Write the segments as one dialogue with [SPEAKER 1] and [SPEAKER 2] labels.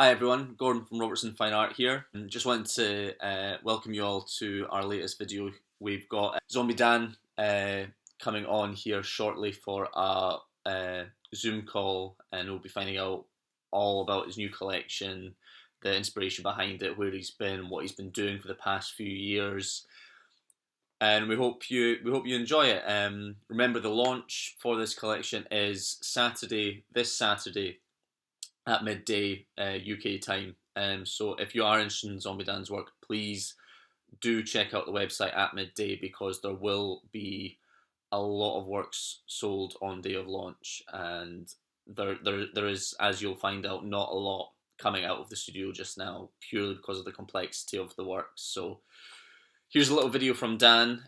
[SPEAKER 1] Hi everyone, Gordon from Robertson Fine Art here, and just wanted to welcome you all to our latest video. We've got Zombiedan coming on here shortly for a Zoom call, and we'll be finding out all about his new collection, the inspiration behind it, where he's been, what he's been doing for the past few years, and we hope you enjoy it. Remember, the launch for this collection is this Saturday at midday UK time. So if you are interested in Zombiedan's work, please do check out the website at midday, because there will be a lot of works sold on day of launch, and there is, as you'll find out, not a lot coming out of the studio just now, purely because of the complexity of the works. So here's a little video from Dan,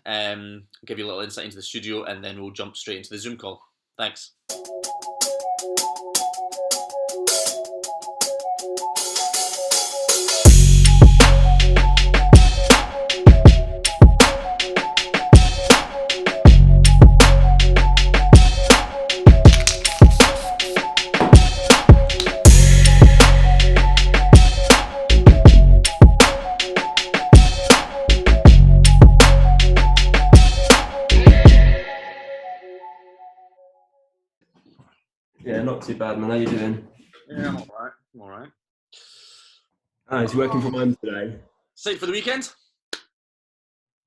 [SPEAKER 1] give you a little insight into the studio, and then we'll jump straight into the Zoom call. Thanks.
[SPEAKER 2] Yeah, not too bad, man. How you doing?
[SPEAKER 1] Yeah, I'm alright. I'm alright.
[SPEAKER 2] Oh, he's working from home today.
[SPEAKER 1] Excited for the weekend?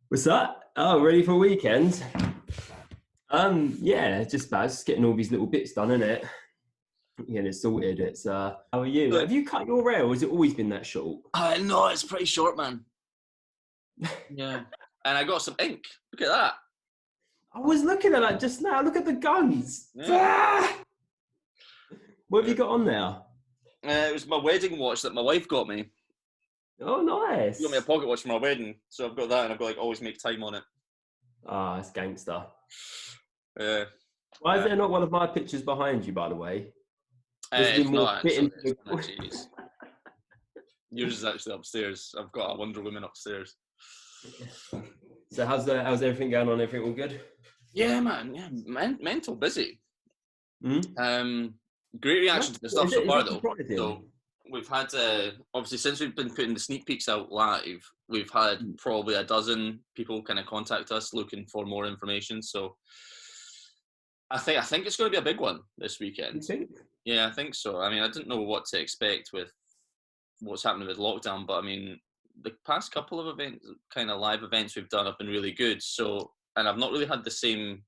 [SPEAKER 2] What's that? Oh, ready for weekend? Yeah, just about just getting all these little bits done, innit? Getting it sorted. It's how are you?
[SPEAKER 1] Good.
[SPEAKER 2] Have you cut your hair, or has it always been that short?
[SPEAKER 1] No, it's pretty short, man. Yeah. And I got some ink. Look at that.
[SPEAKER 2] I was looking at that just now. Look at the guns.
[SPEAKER 1] Yeah.
[SPEAKER 2] Ah! What have you got on there?
[SPEAKER 1] It was my wedding watch that my wife got me.
[SPEAKER 2] Oh, nice.
[SPEAKER 1] She got me a pocket watch for my wedding, so I've got that, and I've got like always make time on it.
[SPEAKER 2] Ah, it's gangster.
[SPEAKER 1] Yeah.
[SPEAKER 2] Why is there not one of my pictures behind you, by the way?
[SPEAKER 1] It's not actually. Yours is actually upstairs. I've got a Wonder Woman upstairs.
[SPEAKER 2] So how's everything going on? Everything all good?
[SPEAKER 1] Yeah, man. Yeah, mental busy.
[SPEAKER 2] Hmm?
[SPEAKER 1] Great reaction to the stuff so far, though.
[SPEAKER 2] Surprising?
[SPEAKER 1] So we've had, obviously, since we've been putting the sneak peeks out live, we've had probably a dozen people kind of contact us looking for more information. So I think it's going to be a big one this weekend.
[SPEAKER 2] You think?
[SPEAKER 1] Yeah, I think so. I mean, I didn't know what to expect with what's happening with lockdown, but I mean, the past couple of events, kind of live events we've done, have been really good. So, and I've not really had the same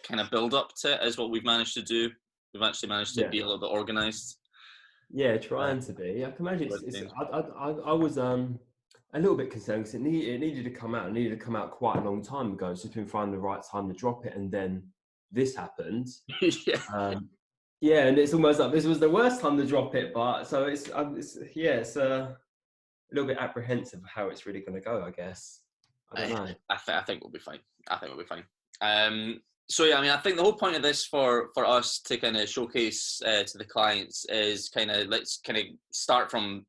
[SPEAKER 1] kind of build up to it as what we've managed to do. We've actually managed to be a little bit organised.
[SPEAKER 2] Yeah, trying to be. I can imagine. I was a little bit concerned because it needed to come out. It needed to come out quite a long time ago. It's just been finding the right time to drop it, and then this happened.
[SPEAKER 1] Yeah.
[SPEAKER 2] Yeah, and it's almost like this was the worst time to drop it. But so it's a little bit apprehensive of how it's really going to go. I guess. I don't know.
[SPEAKER 1] I think we'll be fine. I think we'll be fine. So yeah, I mean, I think the whole point of this for us to kind of showcase to the clients is let's kind of start from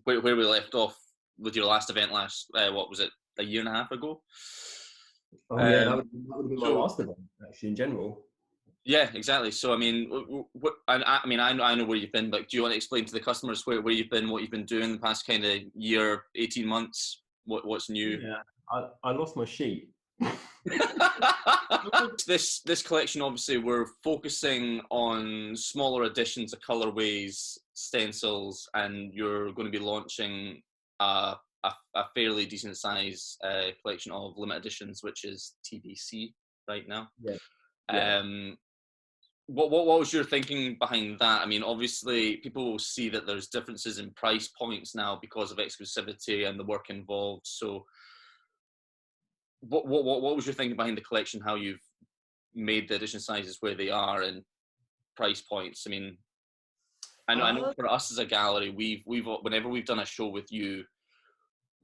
[SPEAKER 1] where we left off with your last event what was it, a year and a half ago?
[SPEAKER 2] Oh yeah, that would have been my last event actually in general. Yeah,
[SPEAKER 1] exactly. So I mean, I know where you've been, but do you want to explain to the customers where you've been, what you've been doing the past kind of year, 18 months? What's new?
[SPEAKER 2] Yeah, I lost my sheet.
[SPEAKER 1] This collection, obviously, we're focusing on smaller additions of colorways, stencils, and you're going to be launching a fairly decent size collection of limited editions, which is TBC right now.
[SPEAKER 2] Yeah.
[SPEAKER 1] What was your thinking behind that? I mean, obviously, people will see that there's differences in price points now because of exclusivity and the work involved. So, what was your thinking behind the collection? How you've made the edition sizes where they are and price points? I mean, I know for us as a gallery, we've whenever we've done a show with you,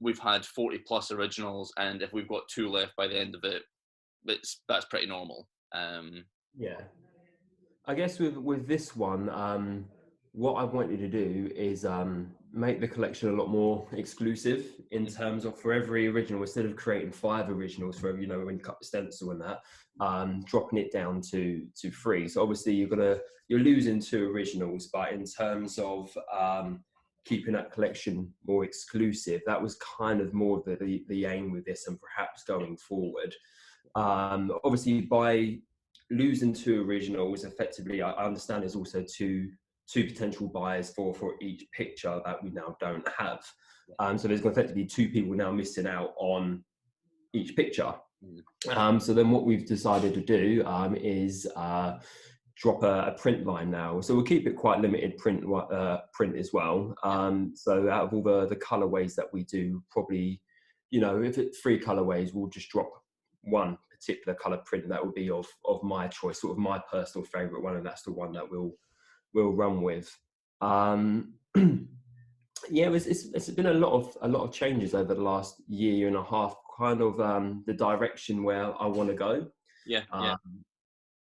[SPEAKER 1] we've had 40 plus originals, and if we've got 2 left by the end of it, that's pretty normal.
[SPEAKER 2] Yeah, I guess with this one, what I wanted to do is make the collection a lot more exclusive in terms of for every original, instead of creating 5 originals for, you know, when you cut the stencil and that, dropping it down to 3. So obviously you're losing 2 originals, but in terms of keeping that collection more exclusive, that was kind of more of the aim with this, and perhaps going forward. Obviously by losing 2 originals, effectively, I understand there's also two potential buyers for each picture that we now don't have. So there's effectively 2 people now missing out on each picture. So then what we've decided to do is drop a print line now. So we'll keep it quite limited print as well. So out of all the colorways that we do, probably, you know, if it's 3 colorways, we'll just drop one particular color print that will be of my choice, sort of my personal favorite one, and that's the one that we'll run with. Yeah, it's been a lot of changes over the last year and a half, kind of the direction where I want to go.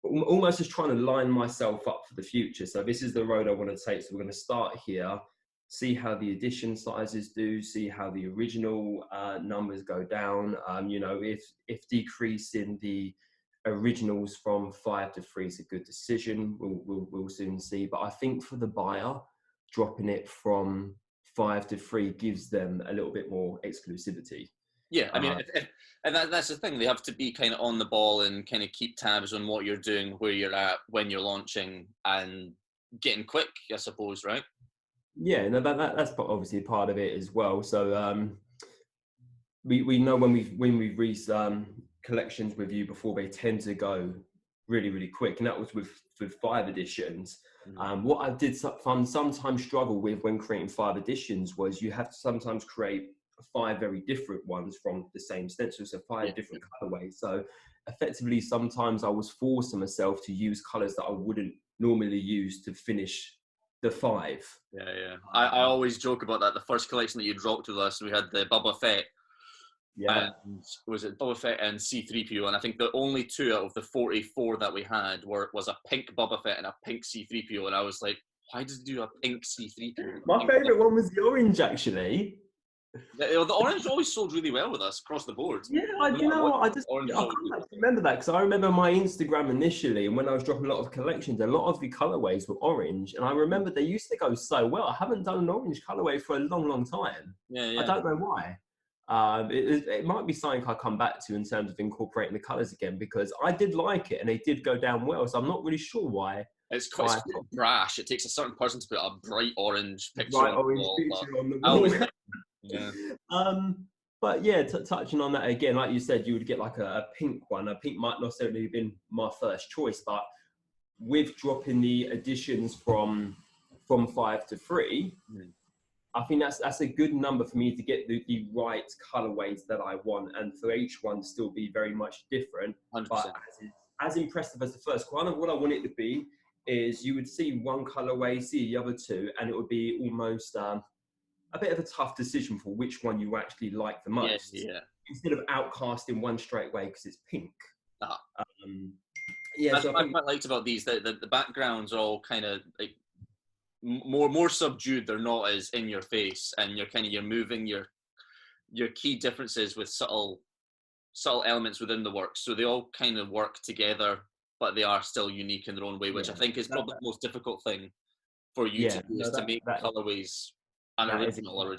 [SPEAKER 2] Almost just trying to line myself up for the future. So this is the road I want to take. So we're going to start here, see how the edition sizes do, see how the original numbers go down. You know, if decreasing the originals from 5 to 3 is a good decision, we'll soon see. But I think for the buyer, dropping it from 5 to 3 gives them a little bit more exclusivity.
[SPEAKER 1] Yeah, I mean, and that's the thing. They have to be kind of on the ball and kind of keep tabs on what you're doing, where you're at, when you're launching, and getting quick, I suppose, right?
[SPEAKER 2] Yeah, no, that's obviously part of it as well. So we know when we've reached collections with you before, they tend to go really, really quick, and that was with 5 editions. What I did sometimes struggle with when creating 5 editions was you have to sometimes create 5 very different ones from the same stencil, so 5 different colorways. So effectively, sometimes I was forcing myself to use colors that I wouldn't normally use to finish the 5.
[SPEAKER 1] I always joke about that. The first collection that you dropped with us, we had the Boba Fett.
[SPEAKER 2] Yeah.
[SPEAKER 1] And was it Boba Fett and C-3PO? And I think the only 2 out of the 44 that we had was a pink Boba Fett and a pink C-3PO. And I was like, why did you do a pink C-3PO?
[SPEAKER 2] My favorite one was the orange, actually.
[SPEAKER 1] The orange always sold really well with us across the board.
[SPEAKER 2] Yeah, I can't remember that, because I remember my Instagram initially, and when I was dropping a lot of collections, a lot of the colorways were orange, and I remember they used to go so well. I haven't done an orange colorway for a long time. I don't know why. It might be something I'll come back to in terms of incorporating the colors again, because I did like it and they did go down well. So I'm not really sure why.
[SPEAKER 1] It's quite brash. It takes a certain person to put a bright orange picture on
[SPEAKER 2] the wall. Yeah. But yeah, touching on that again, like you said, you would get like a pink one. A pink might not necessarily have been my first choice, but with dropping the additions from 5 to 3, I think that's a good number for me to get the right colorways that I want, and for each one to still be very much different.
[SPEAKER 1] 100%.
[SPEAKER 2] But as impressive as the first, kind of what I want it to be is you would see one colorway, see the other 2, and it would be almost a bit of a tough decision for which one you actually like the most. Instead of outcasting one straight away because it's pink.
[SPEAKER 1] That's what I quite liked about these. The backgrounds are all kind of like more subdued. They're not as in your face, and you're moving your key differences with subtle elements within the work. So they all kind of work together, but they are still unique in their own way, which I think is probably the most difficult thing for you to do, is to make colorways an original.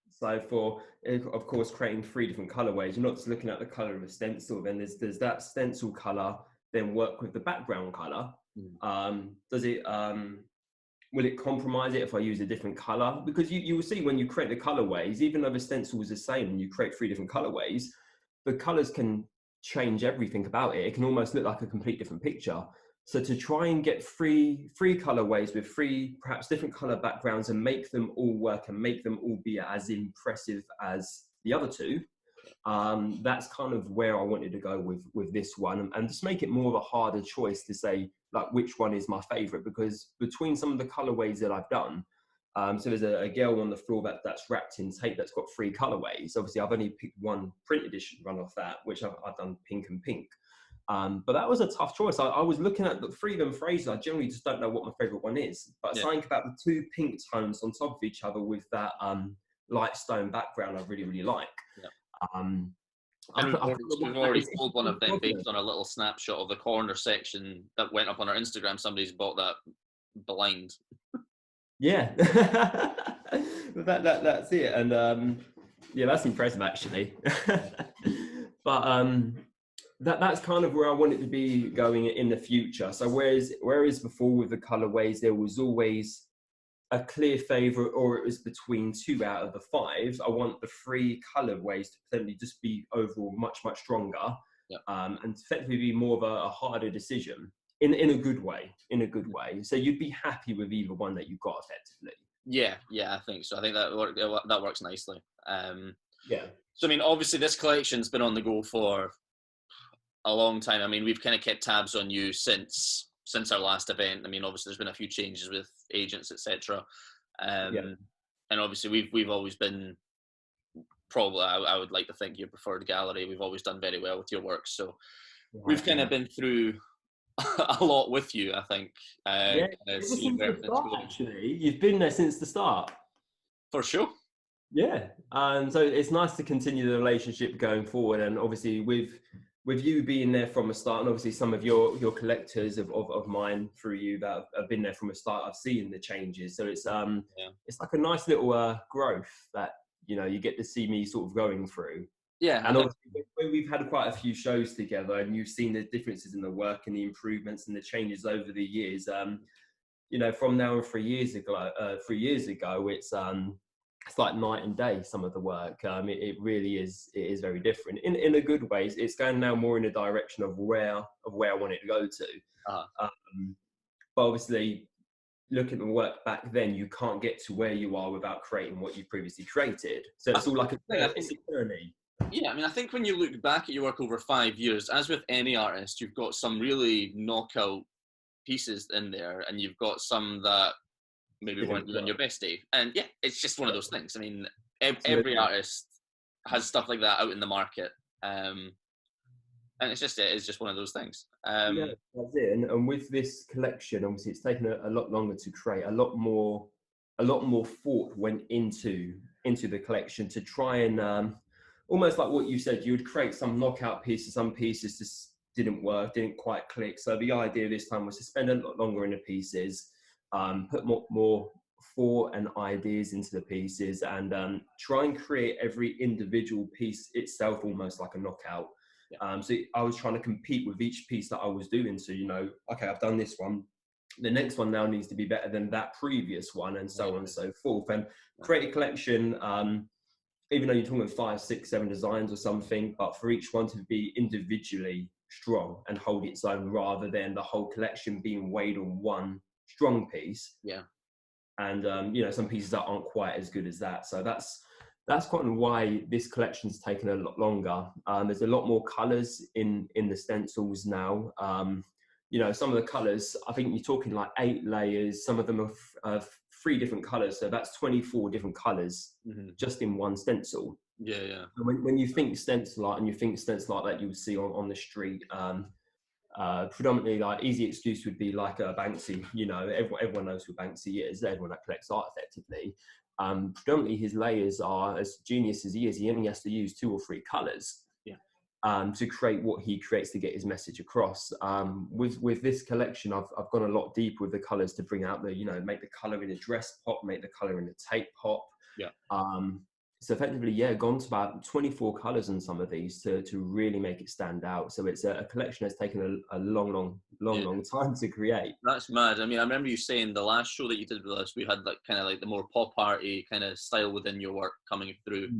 [SPEAKER 2] So for, of course, creating 3 different colorways, you're not just looking at the color of a stencil. Then there's that stencil color. Then work with the background color. Does it will it compromise it if I use a different color? Because you will see when you create the colorways, even though the stencil is the same and you create 3 different colorways, the colors can change everything about it. It can almost look like a complete different picture. So to try and get three colorways with 3 perhaps different color backgrounds and make them all work and make them all be as impressive as the other 2, that's kind of where I wanted to go with this one, and just make it more of a harder choice to say like which one is my favorite, because between some of the colorways that I've done, so there's a girl on the floor that's wrapped in tape that's got 3 colorways. Obviously I've only picked one print edition run off that, which I've done pink and pink. But that was a tough choice. I was looking at the three of them phrases. I generally just don't know what my favourite one is. But something about the two pink tones on top of each other with that light stone background, I really, really like.
[SPEAKER 1] And we've already pulled one of them based on a little snapshot of the corner section that went up on our Instagram. Somebody's bought that blind.
[SPEAKER 2] Yeah, that's it. And yeah, that's impressive actually. But that's kind of where I want it to be going in the future. So whereas before with the colorways, there was always a clear favorite, or it was between 2 out of the 5. I want the 3 colorways to potentially just be overall much stronger, and effectively be more of a harder decision in a good way. So you'd be happy with either one that you got effectively.
[SPEAKER 1] Yeah, I think so. I think that works nicely.
[SPEAKER 2] Yeah.
[SPEAKER 1] So I mean, obviously this collection's been on the go for a long time. I mean, we've kind of kept tabs on you since our last event. I mean, obviously there's been a few changes with agents, etc. And obviously we've always been probably, I would like to think, your preferred gallery. We've always done very well with your work, so we've kind of been through a lot with you, I think.
[SPEAKER 2] Ever since the start, actually, you've been there since the start.
[SPEAKER 1] For sure.
[SPEAKER 2] Yeah, so it's nice to continue the relationship going forward, and obviously with you being there from the start, and obviously some of your collectors of mine through you that have been there from the start, I've seen the changes. So it's like a nice little growth that you get to see me sort of going through.
[SPEAKER 1] Yeah,
[SPEAKER 2] and obviously when we've had quite a few shows together, and you've seen the differences in the work and the improvements and the changes over the years. From now and 3 years ago, it's like night and day. Some of the work, it really is. It is very different in a good way. It's going now more in a direction of where I want it to go to. But obviously, looking at the work back then, you can't get to where you are without creating what you've previously created. So it's all like it's a journey.
[SPEAKER 1] Yeah, I mean, I think when you look back at your work over 5 years, as with any artist, you've got some really knockout pieces in there, and you've got some that maybe weren't on your best day. And yeah, it's just one of those things. I mean, every artist has stuff like that out in the market, and it's just one of those things.
[SPEAKER 2] Yeah, that's it. And with this collection, obviously, it's taken a lot longer to create. A lot more thought went into the collection to try and almost like what you said. You would create some knockout pieces. Some pieces just didn't work, didn't quite click. So the idea this time was to spend a lot longer in the pieces, put more thought and ideas into the pieces, and try and create every individual piece itself almost like a knockout. So I was trying to compete with each piece that I was doing. So, okay, I've done this one. The next one now needs to be better than that previous one, and so on and so forth. And create a collection, even though you're talking 5, 6, 7 designs or something, but for each one to be individually strong and hold its own, rather than the whole collection being weighed on one strong piece.
[SPEAKER 1] Yeah.
[SPEAKER 2] And some pieces that aren't quite as good as that. So that's quite why this collection's taken a lot longer. There's a lot more colors in the stencils now. Some of the colors, I think you're talking like 8 layers. Some of them are 3 different colors. So that's 24 different colors just in one stencil.
[SPEAKER 1] Yeah.
[SPEAKER 2] When you think stencil art, and you think stencil art that you would see on the street, predominantly, like, easy excuse would be like a Banksy. Everyone knows who Banksy is. Everyone that collects art effectively. Predominantly his layers are, as genius as he is, he only has to use 2 or 3 colors to create what he creates to get his message across. With this collection, I've gone a lot deeper with the colors to bring out make the color in a dress pop, make the color in a tape pop. So effectively, gone to about 24 colors in some of these to really make it stand out. So it's a collection that's taken a long time to create.
[SPEAKER 1] That's mad. I mean, I remember you saying the last show that you did with us, we had like kind of like the more pop arty kind of style within your work coming through.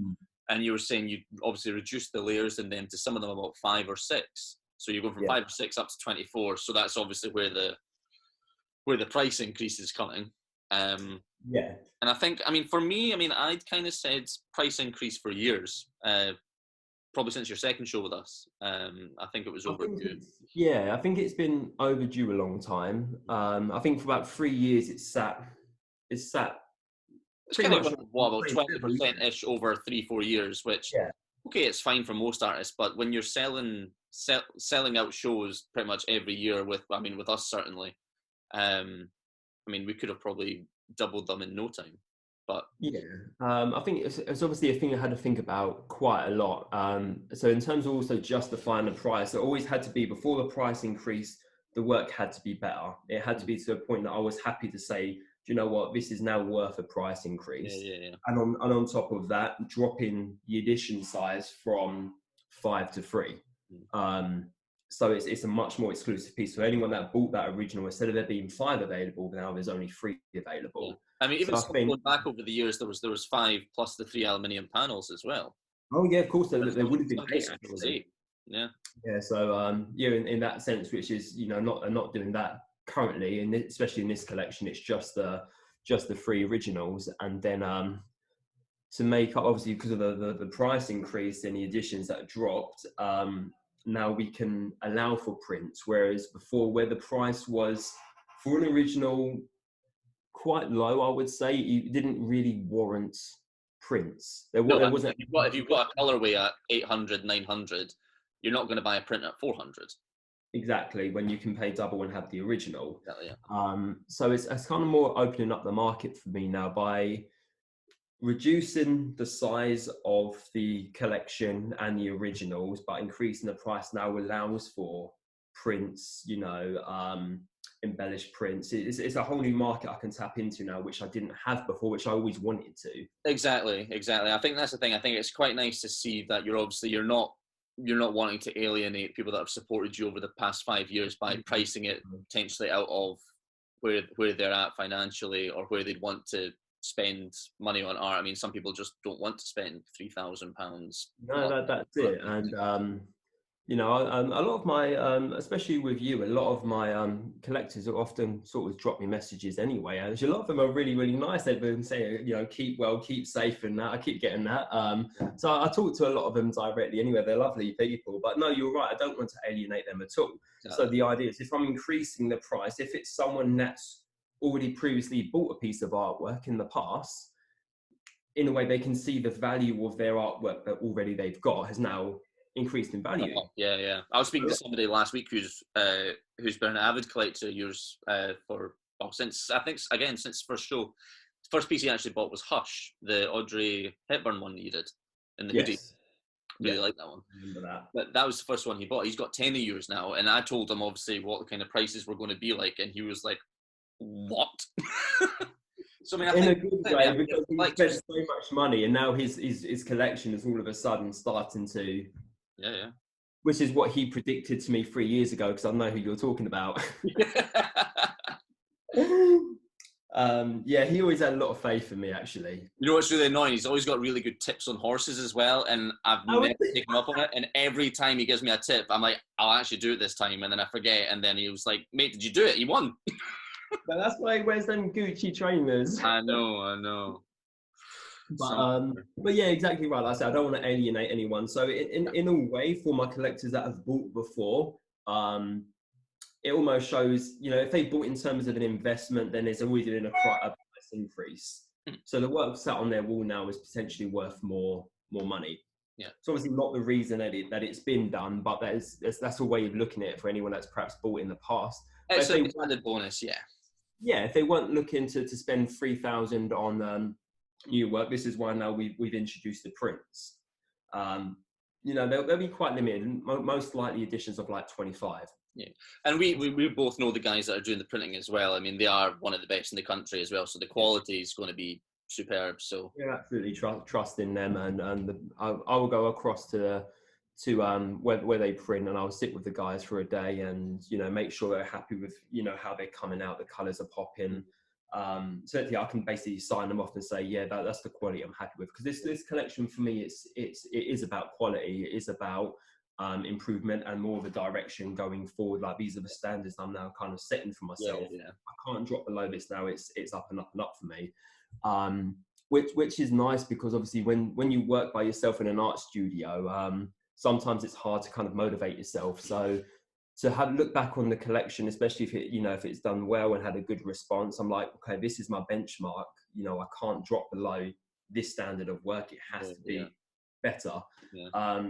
[SPEAKER 1] And you were saying you obviously reduced the layers in them to some of them about 5 or 6. So you go from 5 or 6 up to 24. So that's obviously where the price increase is coming. And I think, I mean, for me, I mean, I'd kind of said price increase for years, probably since your second show with us. I think it was overdue.
[SPEAKER 2] I think it's been overdue a long time. I think for about 3 years it's sat
[SPEAKER 1] It's kind of about 20%-ish over 3-4 years, which, okay, it's fine for most artists, but when you're selling selling out shows pretty much every year. With us certainly. We could have probably doubled them in no time, but
[SPEAKER 2] Yeah, I think it's obviously a thing I had to think about quite a lot. So in terms of also justifying the price, it always had to be before the price increase, the work had to be better. It had to be to a point that I was happy to say, do you know what, this is now worth a price
[SPEAKER 1] yeah,
[SPEAKER 2] increase.
[SPEAKER 1] yeah, yeah.
[SPEAKER 2] And on top of that, dropping the edition size from 5 to 3. So it's a much more exclusive piece. So anyone that bought that original, instead of there being 5 available, now there's only 3
[SPEAKER 1] Yeah.
[SPEAKER 2] available.
[SPEAKER 1] Even
[SPEAKER 2] So I
[SPEAKER 1] stuff
[SPEAKER 2] think,
[SPEAKER 1] going back over the years, there was 5 plus the 3 aluminium panels as well.
[SPEAKER 2] oh yeah, of course, there
[SPEAKER 1] In
[SPEAKER 2] would have been
[SPEAKER 1] some
[SPEAKER 2] 8
[SPEAKER 1] cases there was
[SPEAKER 2] actually.
[SPEAKER 1] 8. Yeah,
[SPEAKER 2] Yeah, so yeah, in that sense, which is not doing that currently, and especially in this collection, it's just the 3 originals, and then to make up obviously because of the price increase in the editions that dropped. Now we can allow for prints, whereas before, where the price was for an original quite low, I would say it didn't really warrant prints. There,
[SPEAKER 1] no,
[SPEAKER 2] there wasn't.
[SPEAKER 1] if you've got a colorway at 800, 900, you're not going to buy a print at 400.
[SPEAKER 2] Exactly, when you can pay double and have the original.
[SPEAKER 1] Exactly, yeah.
[SPEAKER 2] So it's kind of more opening up the market for me now by reducing the size of the collection and the originals, but increasing the price now allows for prints, embellished prints. It's a whole new market I can tap into now, which I didn't have before, which I always wanted to.
[SPEAKER 1] Exactly. I think that's the thing. I think it's quite nice to see that you're not wanting to alienate people that have supported you over the past 5 years by pricing it potentially out of where they're at financially or where they'd want to spend money on art. Some people just don't want to spend £3,000.
[SPEAKER 2] No, that's it. And a lot of my, especially with you, a lot of my collectors are often sort of drop me messages anyway. And a lot of them are really, really nice. They've been saying, keep well, keep safe, and that. I keep getting that. So I talk to a lot of them directly anyway. They're lovely people. But no, you're right. I don't want to alienate them at all. So the idea is if I'm increasing the price, if it's someone that's already previously bought a piece of artwork in the past, in a way they can see the value of their artwork that already they've got has now increased in value.
[SPEAKER 1] Yeah. I was speaking to somebody last week who's been an avid collector of yours since first show. The first piece he actually bought was Hush, the Audrey Hepburn one that you did in the hoodie. Really like that one.
[SPEAKER 2] I remember that.
[SPEAKER 1] But that was the first one he bought. He's got 10 of yours now, and I told him obviously what the kind of prices were going to be like, and he was like, "What?" So I think,
[SPEAKER 2] in a good way, because he spent so much money, and now his collection is all of a sudden starting to.
[SPEAKER 1] Yeah.
[SPEAKER 2] Which is what he predicted to me 3 years ago, because I know who you're talking about. Yeah, he always had a lot of faith in me, actually.
[SPEAKER 1] You know what's really annoying? He's always got really good tips on horses as well, and I've never taken up on it. And every time he gives me a tip, I'm like, I'll actually do it this time, and then I forget. And then he was like, "Mate, did you do it? You won."
[SPEAKER 2] But that's why he wears them Gucci trainers.
[SPEAKER 1] I know.
[SPEAKER 2] But yeah, exactly right. Like I said, I don't want to alienate anyone. So in a way, for my collectors that have bought before, it almost shows, if they bought in terms of an investment, then there's always been a price increase. So the work sat on their wall now is potentially worth more money.
[SPEAKER 1] Yeah.
[SPEAKER 2] It's obviously not the reason that it's been done, but that's a way of looking at it for anyone that's perhaps bought in the past.
[SPEAKER 1] It's an added bonus, yeah.
[SPEAKER 2] Yeah, if they weren't looking to spend 3,000 on new work, this is why now we've introduced the prints. They'll be quite limited. Most likely editions of like 25.
[SPEAKER 1] Yeah, and we both know the guys that are doing the printing as well. They are one of the best in the country as well, so the quality is going to be superb. So
[SPEAKER 2] yeah, absolutely trust in them, and I will go across to where they print, and I'll sit with the guys for a day and make sure they're happy with how they're coming out, the colors are popping. So yeah, I can basically sign them off and say, yeah, that's the quality I'm happy with, because this collection for me, it is about quality. It is about improvement and more of a direction going forward. Like, these are the standards I'm now kind of setting for myself.
[SPEAKER 1] Yeah.
[SPEAKER 2] I can't drop below this now. It's up and up and up for me. Which is nice, because obviously when you work by yourself in an art studio, sometimes it's hard to kind of motivate yourself. So to look back on the collection, especially if it's done well and had a good response, I'm like, okay, this is my benchmark. I can't drop below this standard of work. It has to be better.
[SPEAKER 1] Yeah.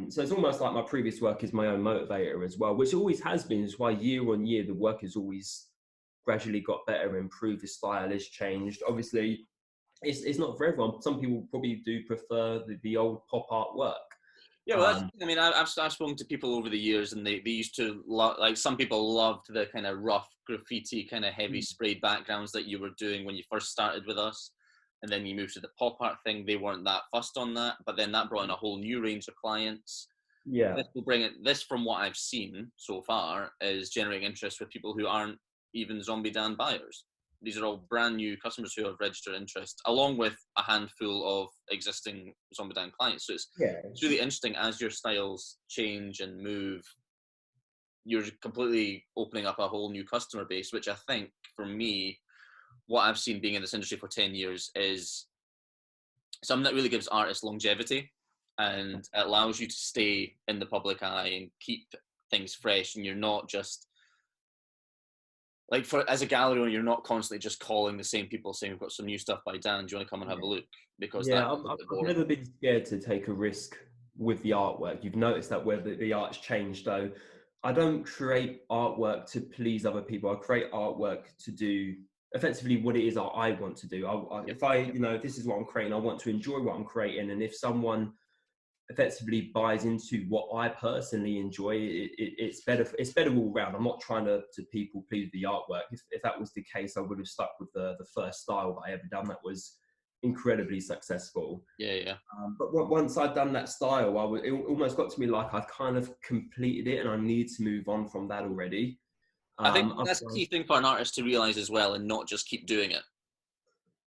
[SPEAKER 2] So it's almost like my previous work is my own motivator as well, which always has been. It's why year on year the work has always gradually got better, improved, the style has changed. Obviously, it's not for everyone. Some people probably do prefer the old pop art work.
[SPEAKER 1] Yeah, well, that's, I mean, I've spoken to people over the years, and they used to like, some people loved the kind of rough graffiti, kind of heavy sprayed backgrounds that you were doing when you first started with us, and then you moved to the pop art thing. They weren't that fussed on that, but then that brought in a whole new range of clients.
[SPEAKER 2] Yeah.
[SPEAKER 1] This will bring it. This, from what I've seen so far, is generating interest with people who aren't even Zombiedan buyers. These are all brand new customers who have registered interest, along with a handful of existing Zombiedan clients. So it's really interesting as your styles change and move. You're completely opening up a whole new customer base, which I think, for me, what I've seen being in this industry for 10 years is something that really gives artists longevity and allows you to stay in the public eye and keep things fresh, and you're not just like, as a gallery owner, you're not constantly just calling the same people saying, we've got some new stuff by Dan, do you want to come and have a look? Because that's a bit boring.
[SPEAKER 2] I've never been scared to take a risk with the artwork. You've noticed that where the art's changed, though. I don't create artwork to please other people. I create artwork to do effectively what it is I want to do. If this is what I'm creating, I want to enjoy what I'm creating. And if someone effectively buys into what I personally enjoy, it's better. It's better all round. I'm not trying to people please the artwork. If that was the case, I would have stuck with the first style that I ever done. That was incredibly successful.
[SPEAKER 1] Yeah.
[SPEAKER 2] But once I'd done that style, it almost got to me like I've kind of completed it, and I need to move on from that already.
[SPEAKER 1] I think that's the key thing for an artist to realize as well, and not just keep doing it.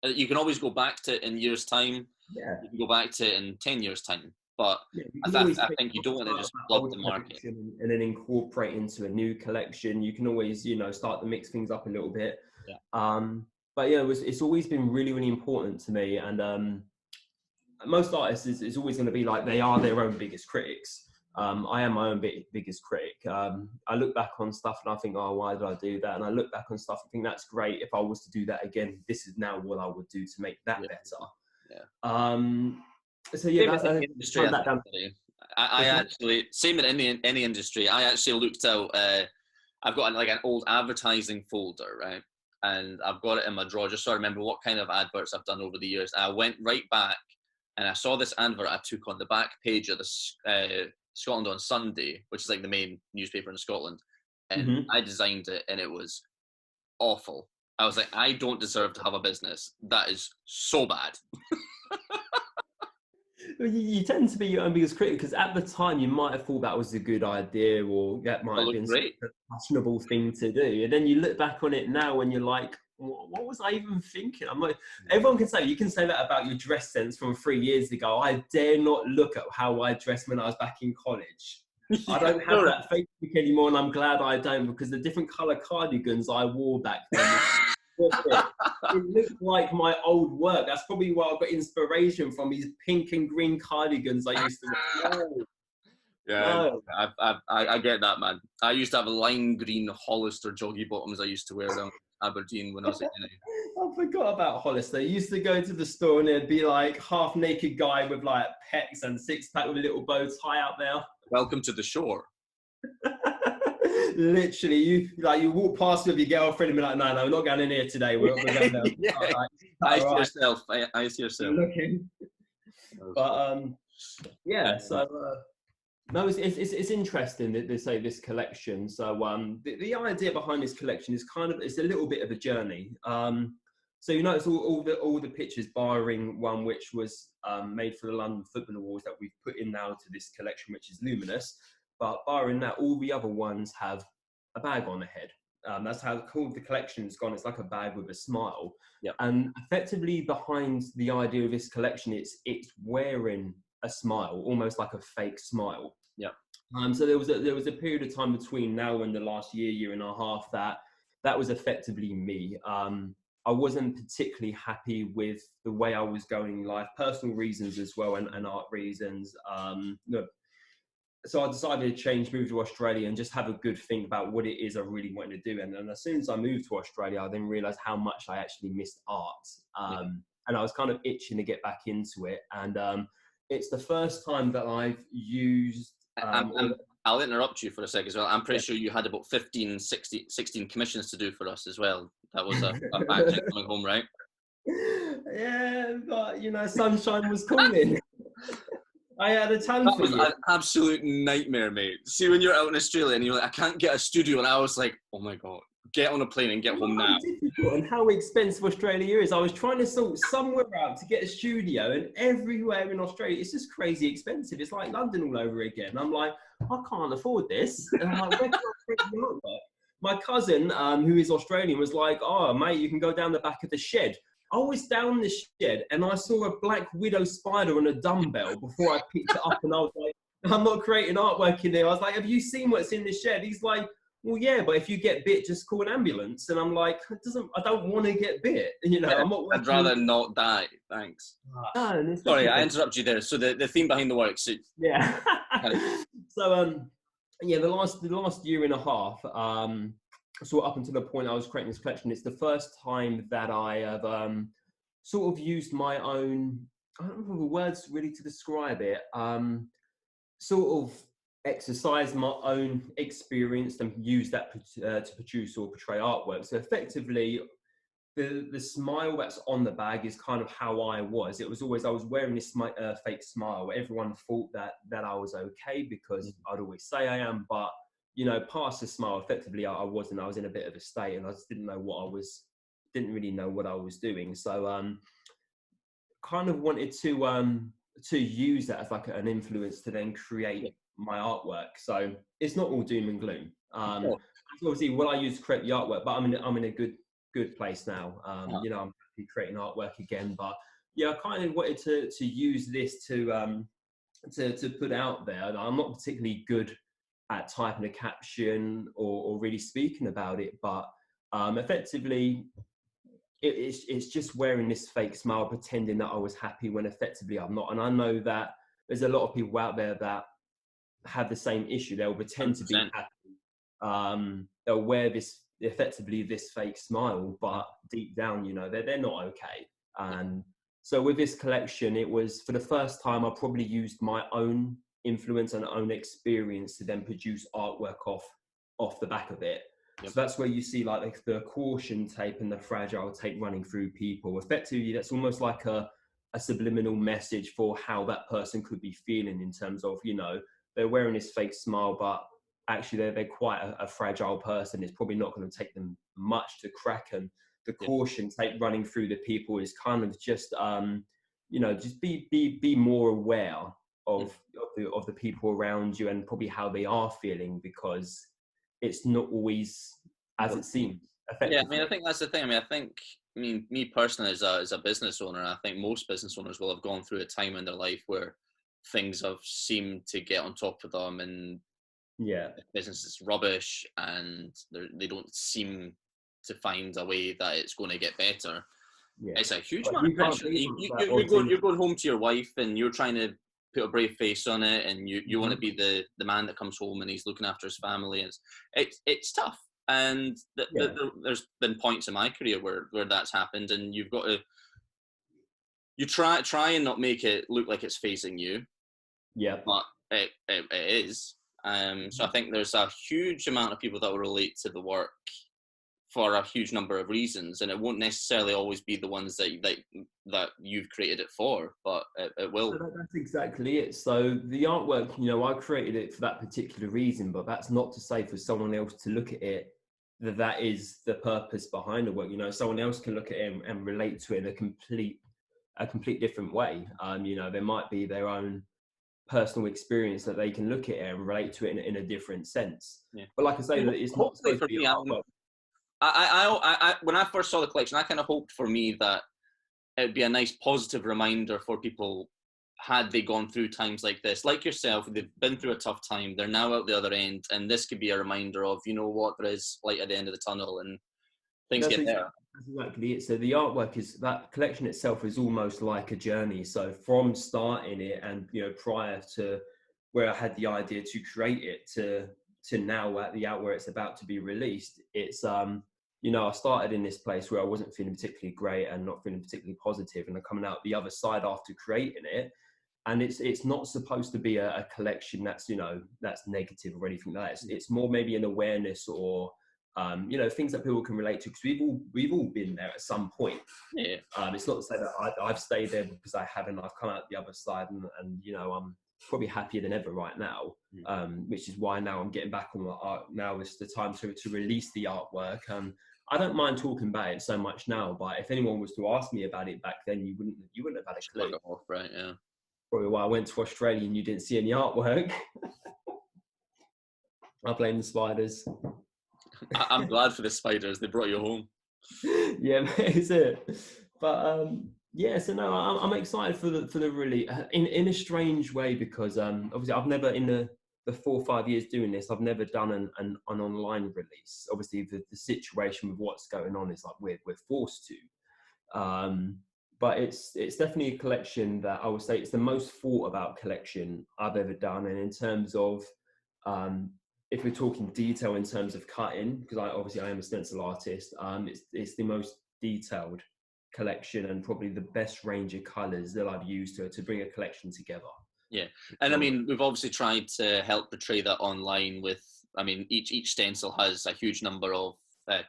[SPEAKER 1] You can always go back to it in years' time.
[SPEAKER 2] Yeah.
[SPEAKER 1] You can go back to it in 10 years' time. But I think you don't want to just flood the market
[SPEAKER 2] and then incorporate into a new collection. You can always, start to mix things up a little bit.
[SPEAKER 1] Yeah.
[SPEAKER 2] But yeah, it's always been really, really important to me. And most artists is always going to be like, they are their own biggest critics. I am my own biggest critic. I look back on stuff and I think, oh, why did I do that? And I look back on stuff and think, that's great. If I was to do that again, this is now what I would do to make that better.
[SPEAKER 1] Yeah.
[SPEAKER 2] So yeah, that's
[SPEAKER 1] the industry. I actually, same in any industry. I actually looked out. I've got like an old advertising folder, right? And I've got it in my drawer just so I remember what kind of adverts I've done over the years. And I went right back and I saw this advert I took on the back page of the Scotland on Sunday, which is like the main newspaper in Scotland. And I designed it, and it was awful. I was like, I don't deserve to have a business. That is so bad.
[SPEAKER 2] You tend to be your own biggest critic, because at the time you might have thought that was a good idea, or that might have been a fashionable thing to do. And then you look back on it now and you're like, what was I even thinking? I'm like, everyone can say, you can say that about your dress sense from 3 years ago. I dare not look at how I dressed when I was back in college. I don't have that Facebook anymore, and I'm glad I don't, because the different colour cardigans I wore back then, it looked like my old work. That's probably why I got inspiration from, these pink and green cardigans I used to wear.
[SPEAKER 1] Yeah, I get that, man. I used to have a lime green Hollister joggy bottoms I used to wear around Aberdeen when I was a kid.
[SPEAKER 2] I forgot about Hollister. I used to go to the store and there'd be like half naked guy with like pecs and six pack with a little bow tie out there.
[SPEAKER 1] Welcome to the shore.
[SPEAKER 2] Literally, you walk past with your girlfriend and be like, no, we're not going in here today. We're going there.
[SPEAKER 1] I see yourself. I see yourself.
[SPEAKER 2] Looking. But yeah, so no, it's interesting that they say this collection. So the idea behind this collection is it's a little bit of a journey. So you notice all the pictures, barring one which was made for the London Football Awards, that we've put in now to this collection, which is Luminous. But barring that, all the other ones have a bag on the head. That's how cool the collection's gone. It's like a bag with a smile.
[SPEAKER 1] Yep.
[SPEAKER 2] And effectively behind the idea of this collection, it's wearing a smile, almost like a fake smile.
[SPEAKER 1] Yeah.
[SPEAKER 2] So there was a period of time between now and the last year and a half that was effectively me. I wasn't particularly happy with the way I was going in life, personal reasons as well, and art reasons. So I decided to change, move to Australia, and just have a good think about what it is I really wanted to do. And as soon as I moved to Australia, I then realized how much I actually missed art. And I was kind of itching to get back into it. And it's the first time that I've used.
[SPEAKER 1] I'll interrupt you for a sec as well. I'm pretty
[SPEAKER 2] Yeah.
[SPEAKER 1] sure you had about 16 commissions to do for us as well. That was a fact coming home, right?
[SPEAKER 2] Yeah, but sunshine was calling. I had a ton for you.
[SPEAKER 1] That was an absolute nightmare, mate. See, when you're out in Australia and you're like, I can't get a studio, and I was like, oh my God, get on a plane and get home now.
[SPEAKER 2] Difficult and how expensive Australia is. I was trying to sort somewhere out to get a studio, and everywhere in Australia, it's just crazy expensive. It's like London all over again. I'm like, I can't afford this. And I'm like, where can I print the artwork? My cousin, who is Australian, was like, oh, mate, you can go down the back of the shed. I was down the shed and I saw a black widow spider on a dumbbell before I picked it up, and I was like, I'm not creating artwork in there. I was like, have you seen what's in the shed? He's like, well, yeah, but if you get bit, just call an ambulance. And I'm like, I don't want to get bit. I'm not.
[SPEAKER 1] I'd rather not die. Thanks. Sorry, I interrupted you there. So the theme behind the work. So
[SPEAKER 2] yeah. So yeah, the last year and a half, so up until the point I was creating this collection, it's the first time that I have sort of used my own, I don't know the words really to describe it, sort of exercise my own experience and use that to produce or portray artwork. So effectively, the smile that's on the bag is kind of how I was. It was always, I was wearing this fake smile. Everyone thought that I was okay because I'd always say I am, but past the smile, effectively, I wasn't. I was in a bit of a state, and I just didn't really know what I was doing. So, kind of wanted to use that as like an influence to then create my artwork. So it's not all doom and gloom. Obviously, what I use to create the artwork, but I'm in a good place now. I'm happy creating artwork again, but yeah, I kind of wanted to use this to put out there. I'm not particularly good at typing a caption or really speaking about it, but effectively it's just wearing this fake smile, pretending that I was happy when effectively I'm not. And I know that there's a lot of people out there that have the same issue. They'll pretend 100%. To be happy. They'll wear this fake smile, but deep down, they're not okay. And so with this collection, it was for the first time I probably used my own influence and own experience to then produce artwork off the back of it. Yep. So that's where you see like the caution tape and the fragile tape running through people. Effectively, that's almost like a subliminal message for how that person could be feeling in terms of, they're wearing this fake smile, but actually they're quite a fragile person. It's probably not going to take them much to crack. And the caution tape running through the people is kind of just, just be more aware of the people around you and probably how they are feeling, because it's not always as it seems.
[SPEAKER 1] Yeah, I think that's the thing. Me personally, as a business owner, I think most business owners will have gone through a time in their life where things have seemed to get on top of them, and the business is rubbish, and they don't seem to find a way that it's going to get better. Yeah. It's a huge amount of pressure. You're going home to your wife, and you're trying to put a brave face on it, and you want to be the man that comes home and he's looking after his family. It's tough, and there's been points in my career where that's happened, and you've got to try and not make it look like it's facing you. Yeah, but it is. So I think there's a huge amount of people that will relate to the work for a huge number of reasons, and it won't necessarily always be the ones that you've created it for, but it will.
[SPEAKER 2] So that's exactly it. So the artwork, I created it for that particular reason, but that's not to say for someone else to look at it that is the purpose behind the work. Someone else can look at it and relate to it in a complete different way. There might be their own personal experience that they can look at it and relate to it in a different sense. Yeah. But like I say, that it's not supposed to be artwork.
[SPEAKER 1] I when I first saw the collection, I kind of hoped for me that it would be a nice positive reminder for people, had they gone through times like this, like yourself, they've been through a tough time, they're now out the other end, and this could be a reminder of, there is light at the end of the tunnel, and things get better.
[SPEAKER 2] That's exactly it. So the artwork that collection itself is almost like a journey. So from starting it and, prior to where I had the idea to create it to now at the out where it's about to be released, it's, I started in this place where I wasn't feeling particularly great and not feeling particularly positive, and I'm coming out the other side after creating it. and it's not supposed to be a collection that's, you know, that's negative or anything like that. It's more maybe an awareness or you know, things that people can relate to, because we've all been there at some point.
[SPEAKER 1] Yeah.
[SPEAKER 2] It's not to say that I've stayed there, because I haven't. I've come out the other side, and you know, I'm probably happier than ever right now. Which is why now I'm getting back on the art. Now is the time to release the artwork. I don't mind talking about it so much now, but if anyone was to ask me about it back then, you wouldn't have had a clue.
[SPEAKER 1] Off, right? Yeah.
[SPEAKER 2] Probably why I went to Australia and you didn't see any artwork. I blame the spiders.
[SPEAKER 1] I'm glad for the spiders. They brought you home.
[SPEAKER 2] Yeah, is it? But yeah, so no, I'm excited for the really in a strange way, because obviously I've never, in the 4 or 5 years doing this, I've never done an online release. Obviously the situation with what's going on is like we're forced to. But it's definitely a collection that I would say it's the most thought about collection I've ever done. And in terms of if we're talking detail in terms of cutting, because I am a stencil artist, it's the most detailed collection and probably the best range of colours that I've used to bring a collection together.
[SPEAKER 1] Yeah, and I mean, we've obviously tried to help portray that online with, I mean, each stencil has a huge number of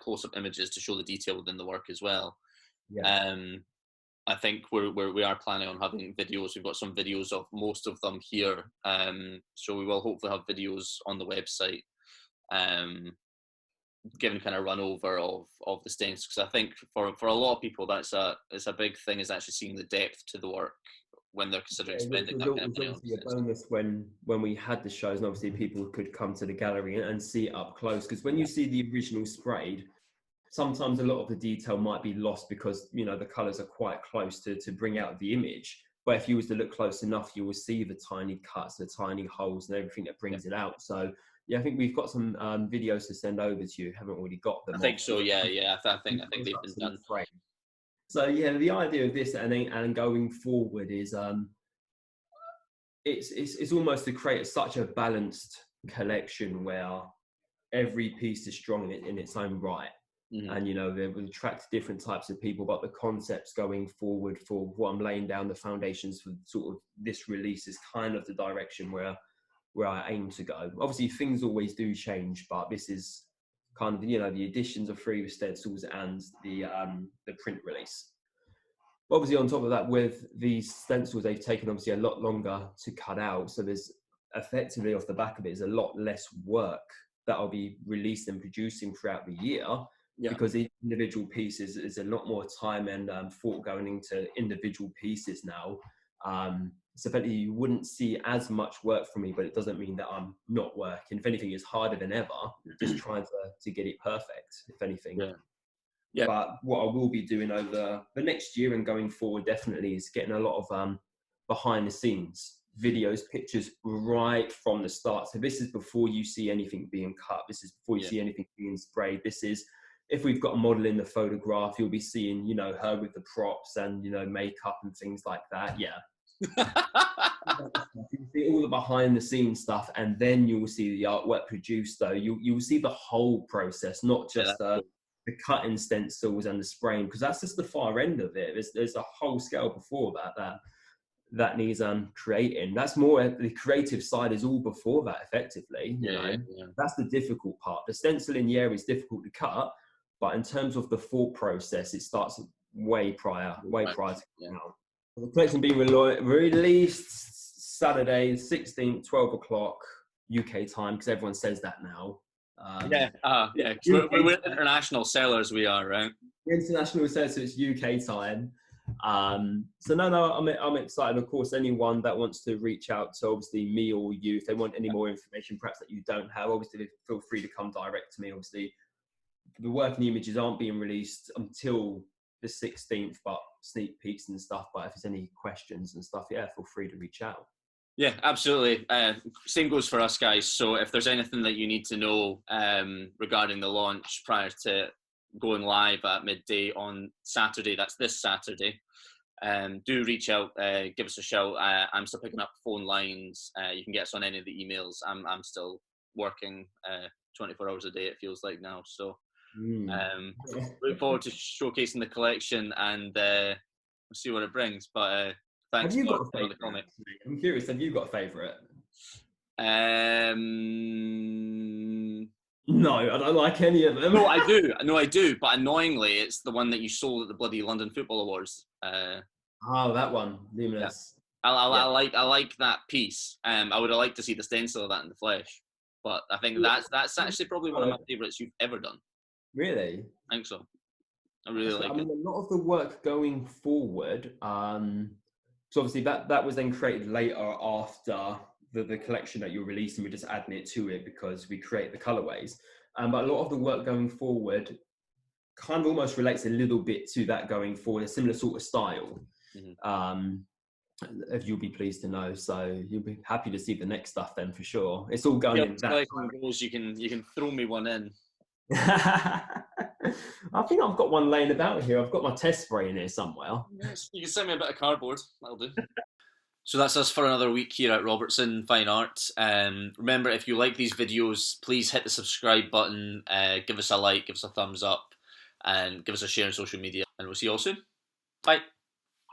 [SPEAKER 1] close-up images to show the detail within the work as well.
[SPEAKER 2] Yeah.
[SPEAKER 1] I think we are planning on having videos. We've got some videos of most of them here, so we will hopefully have videos on the website, giving kind of run over of the stencils, because I think for a lot of people it's a big thing, is actually seeing the depth to the work when they're considering spending that kind of money on
[SPEAKER 2] a bonus when we had the shows, and obviously people could come to the gallery and see it up close, because when you see the original sprayed, sometimes a lot of the detail might be lost because, you know, the colors are quite close to bring out the image. But if you was to look close enough, you will see the tiny cuts, the tiny holes and everything that brings it out. So yeah, I think we've got some videos to send over to you. Haven't already got them.
[SPEAKER 1] I think so. Yeah. I think they've been done.
[SPEAKER 2] So yeah, the idea of this and going forward is it's almost to create such a balanced collection where every piece is strong in its own right. And you know, they will attract different types of people, but the concepts going forward for what I'm laying down the foundations for sort of this release is kind of the direction where I aim to go. Obviously things always do change, but this is kind of, you know, the additions of 3 stencils and the print release. Obviously on top of that, with these stencils, they've taken obviously a lot longer to cut out, so there's effectively off the back of it is a lot less work that I'll be releasing and producing throughout the year. Yeah. Because each individual piece is a lot more time and thought going into individual pieces now. So effectively you wouldn't see as much work from me, but it doesn't mean that I'm not working. If anything, it's harder than ever, just trying to get it perfect, if anything.
[SPEAKER 1] Yeah. Yeah.
[SPEAKER 2] But what I will be doing over the next year and going forward definitely is getting a lot of behind the scenes videos, pictures right from the start. So this is before you see anything being cut. This is before you see anything being sprayed. This is, if we've got a model in the photograph, you'll be seeing, you know, her with the props and, you know, makeup and things like that. Yeah. You see all the behind the scenes stuff, and then you will see the artwork produced. Though you will see the whole process, not just the cutting stencils and the spraying, because that's just the far end of it. There's a whole scale before that needs creating. That's more the creative side is all before that, effectively. You know, that's the difficult part. The stenciling, is difficult to cut. But in terms of the thought process, it starts way prior to coming out. The collection being released Saturday, 16th, 12 o'clock UK time, because everyone says that now.
[SPEAKER 1] We're international sellers, we are, right?
[SPEAKER 2] International sellers, so it's UK time. So no, I'm excited. Of course, anyone that wants to reach out to obviously me or you, if they want any more information, perhaps that you don't have, obviously feel free to come direct to me. Obviously, the working images aren't being released until the 16th, but sneak peeks and stuff. But if there's any questions and stuff, feel free to reach out.
[SPEAKER 1] Yeah, absolutely. Same goes for us, guys. So if there's anything that you need to know regarding the launch prior to going live at midday on Saturday, that's this Saturday, do reach out, give us a shout. I'm still picking up phone lines. You can get us on any of the emails. I'm still working 24 hours a day, it feels like now. So look forward to showcasing the collection and we'll see what it brings. But Thanks
[SPEAKER 2] Have you
[SPEAKER 1] for
[SPEAKER 2] got a
[SPEAKER 1] the
[SPEAKER 2] favourite?
[SPEAKER 1] comment.
[SPEAKER 2] I'm curious. Have you got a favourite? No, I don't like any of them.
[SPEAKER 1] No, I do. No, I do. But annoyingly, it's the one that you sold at the bloody London Football Awards.
[SPEAKER 2] Oh, that one,
[SPEAKER 1] Yeah.
[SPEAKER 2] Luminous.
[SPEAKER 1] I like that piece. I would have liked to see the stencil of that in the flesh, but I think that's actually probably one of my favourites you've ever done.
[SPEAKER 2] Really?
[SPEAKER 1] I think so. I really like it.
[SPEAKER 2] A lot of the work going forward, so obviously that was then created later after the collection that you're releasing. We're just adding it to it because we create the colorways. But a lot of the work going forward kind of almost relates a little bit to that going forward, a similar sort of style. If you'll be pleased to know, so you'll be happy to see the next stuff then for sure. It's all going in that.
[SPEAKER 1] Goes, you can throw me one in.
[SPEAKER 2] I think I've got one laying about here. I've got my test spray in here somewhere.
[SPEAKER 1] Yes, you can send me a bit of cardboard. That'll do. So that's us for another week here at Robertson Fine Art. Remember, if you like these videos, please hit the subscribe button, give us a like, give us a thumbs up, and give us a share on social media. And we'll see you all soon. Bye.